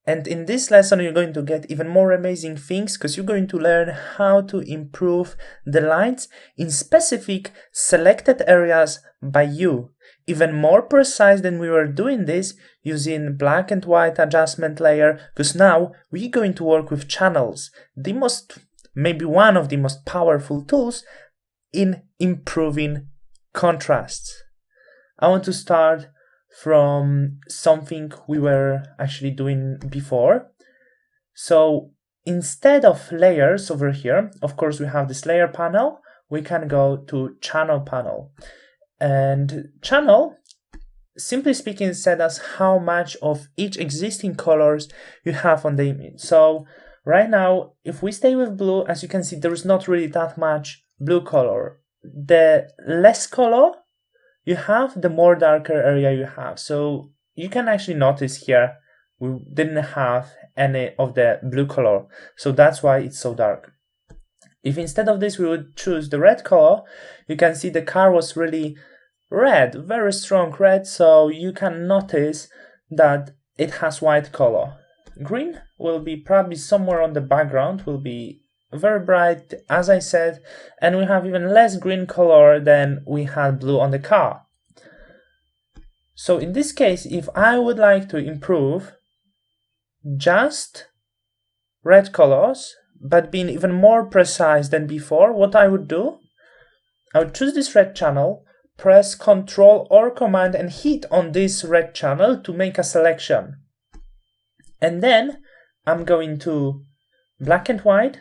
And in this lesson, you're going to get even more amazing things because you're going to learn how to improve the lights in specific selected areas by you. Even more precise than we were doing this using black and white adjustment layer, because now we're going to work with channels, maybe one of the most powerful tools in improving contrasts. I want to start from something we were actually doing before. So instead of layers over here, of course we have this layer panel, we can go to channel panel. And channel, simply speaking, said us how much of each existing colors you have on the image. So right now, if we stay with blue, as you can see, there is not really that much blue color. The less color you have, the more darker area you have. So you can actually notice here, we didn't have any of the blue color. So that's why it's so dark. If instead of this, we would choose the red color, you can see the car was really red, very strong red. So you can notice that it has white color. Green will be probably somewhere on the background, will be very bright, as I said, and we have even less green color than we had blue on the car. So in this case, if I would like to improve just red colors, but being even more precise than before, what I would do, I would choose this red channel, press Ctrl or Command and hit on this red channel to make a selection. And then I'm going to black and white.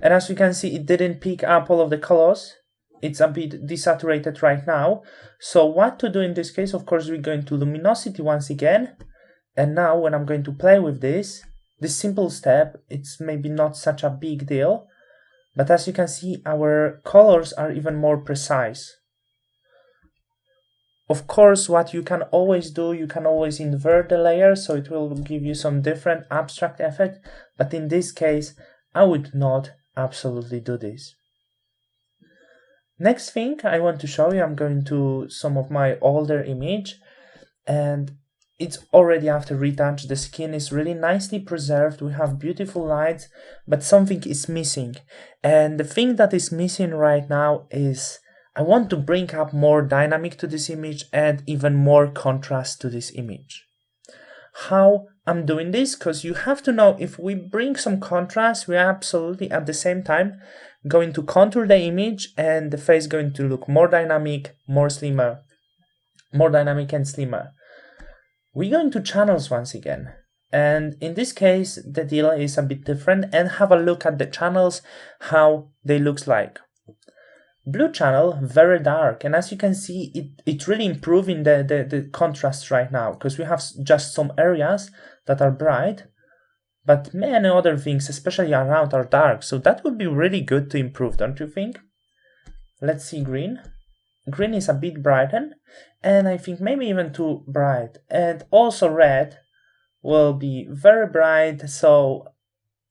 And as you can see, it didn't pick up all of the colors. It's a bit desaturated right now. So what to do in this case? Of course, we're going to luminosity once again. And now when I'm going to play with this simple step, it's maybe not such a big deal. But as you can see, our colors are even more precise. Of course, what you can always do, you can always invert the layer, so it will give you some different abstract effect. But in this case, I would not absolutely do this. Next thing I want to show you, I'm going to some of my older image, and it's already after retouch. The skin is really nicely preserved. We have beautiful lights, but something is missing. And the thing that is missing right now is I want to bring up more dynamic to this image and even more contrast to this image. How I'm doing this? Because you have to know, if we bring some contrast, we are absolutely at the same time going to contour the image and the face going to look more dynamic, more dynamic and slimmer. We're going to channels once again. And in this case, the deal is a bit different, and have a look at the channels, how they look like. Blue channel, very dark, and as you can see, it's really improving the contrast right now, because we have just some areas that are bright, but many other things, especially around, are dark. So that would be really good to improve, don't you think? Let's see green. Green is a bit brightened, and I think maybe even too bright. And also red will be very bright, so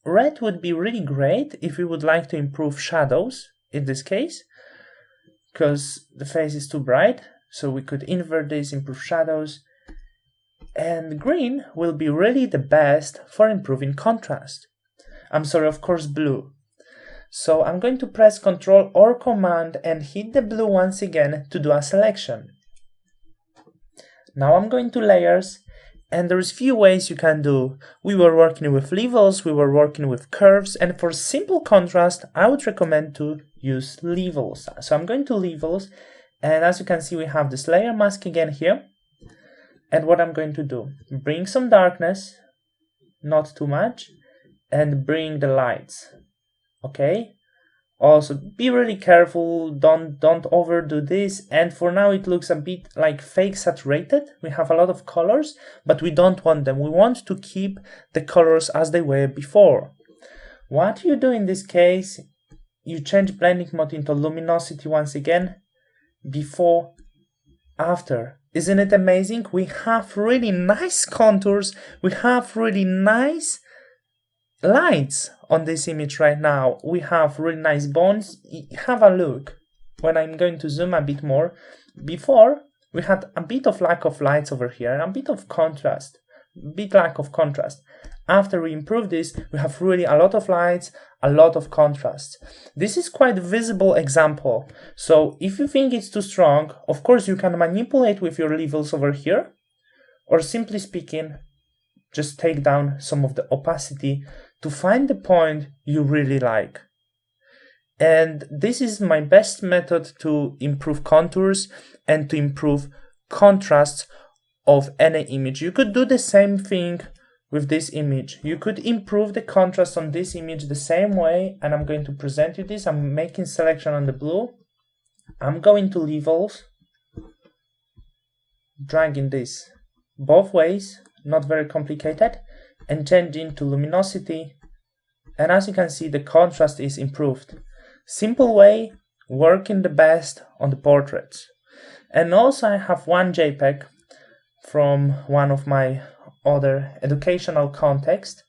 red would be really great if we would like to improve shadows in this case, because the face is too bright, so we could invert this, improve shadows. And green will be really the best for improving contrast. I'm sorry, of course, blue. So I'm going to press Ctrl or Command and hit the blue once again to do a selection. Now I'm going to layers, and there's few ways you can do. We were working with levels, we were working with curves, and for simple contrast, I would recommend to use levels. So I'm going to levels, and as you can see, we have this layer mask again here. And what I'm going to do, bring some darkness, not too much, and bring the lights. Okay? Also, be really careful, don't overdo this. And for now, it looks a bit like fake saturated. We have a lot of colors, but we don't want them. We want to keep the colors as they were before. What you do in this case, you change blending mode into luminosity once again, before, after. Isn't it amazing? We have really nice contours, we have really nice lights on this image right now. We have really nice bones. Have a look. When I'm going to zoom a bit more, before we had a bit of lack of lights over here and a bit of contrast. bit lack of contrast. After we improve this, we have really a lot of lights, a lot of contrast. This is quite a visible example. So if you think it's too strong, of course you can manipulate with your levels over here, or simply speaking, just take down some of the opacity to find the point you really like. And this is my best method to improve contours and to improve contrast of any image. You could do the same thing with this image. You could improve the contrast on this image the same way, and I'm going to present you this. I'm making selection on the blue. I'm going to levels, dragging this both ways, not very complicated, and changing to luminosity. And as you can see, the contrast is improved. Simple way, working the best on the portraits. And also I have one JPEG from one of my other educational context,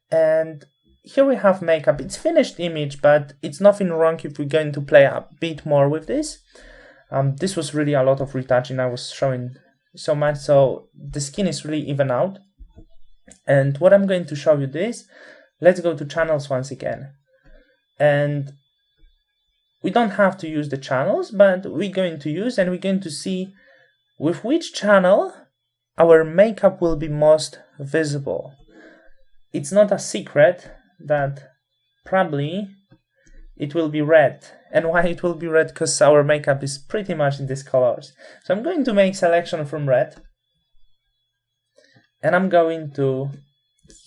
and here we have makeup. It's finished image, but it's nothing wrong if we're going to play a bit more with this. This was really a lot of retouching. I was showing so much, so the skin is really even out. And what I'm going to show you this, let's go to channels once again. And we don't have to use the channels, but we're going to use, and we're going to see with which channel our makeup will be most visible. It's not a secret that probably it will be red. And why it will be red? Because our makeup is pretty much in these colors. So I'm going to make selection from red. And I'm going to,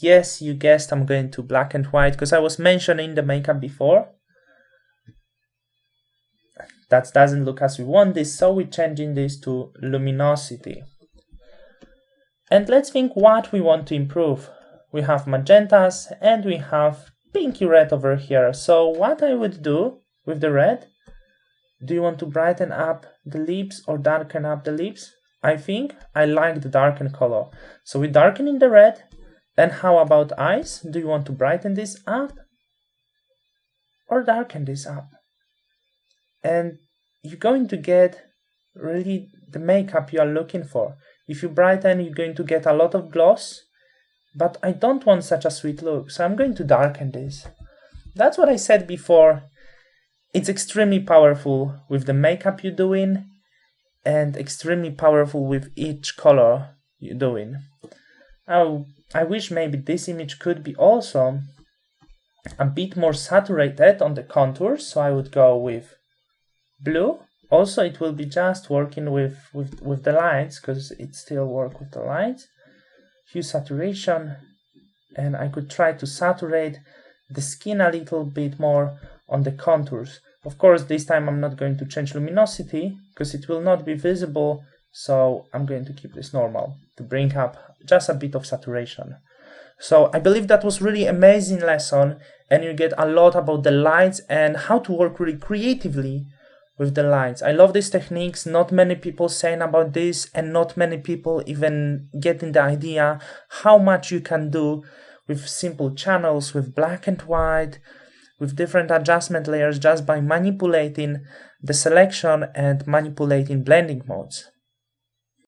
yes, you guessed, I'm going to black and white, because I was mentioning the makeup before. That doesn't look as we want this, so we're changing this to luminosity. And let's think what we want to improve. We have magentas and we have pinky red over here. So what I would do with the red, do you want to brighten up the lips or darken up the lips? I think I like the darken color. So we're darkening the red. And how about eyes? Do you want to brighten this up or darken this up? And you're going to get really the makeup you are looking for. If you brighten, you're going to get a lot of gloss, but I don't want such a sweet look, so I'm going to darken this. That's what I said before. It's extremely powerful with the makeup you're doing, and extremely powerful with each color you're doing. I wish maybe this image could be also a bit more saturated on the contours, so I would go with blue. Also, it will be just working with the lights, because it still works with the lights. Hue saturation, and I could try to saturate the skin a little bit more on the contours. Of course, this time I'm not going to change luminosity, because it will not be visible, so I'm going to keep this normal to bring up just a bit of saturation. So I believe that was really amazing lesson, and you get a lot about the lights and how to work really creatively with the lights. I love these techniques. Not many people saying about this, and not many people even getting the idea how much you can do with simple channels, with black and white, with different adjustment layers, just by manipulating the selection and manipulating blending modes.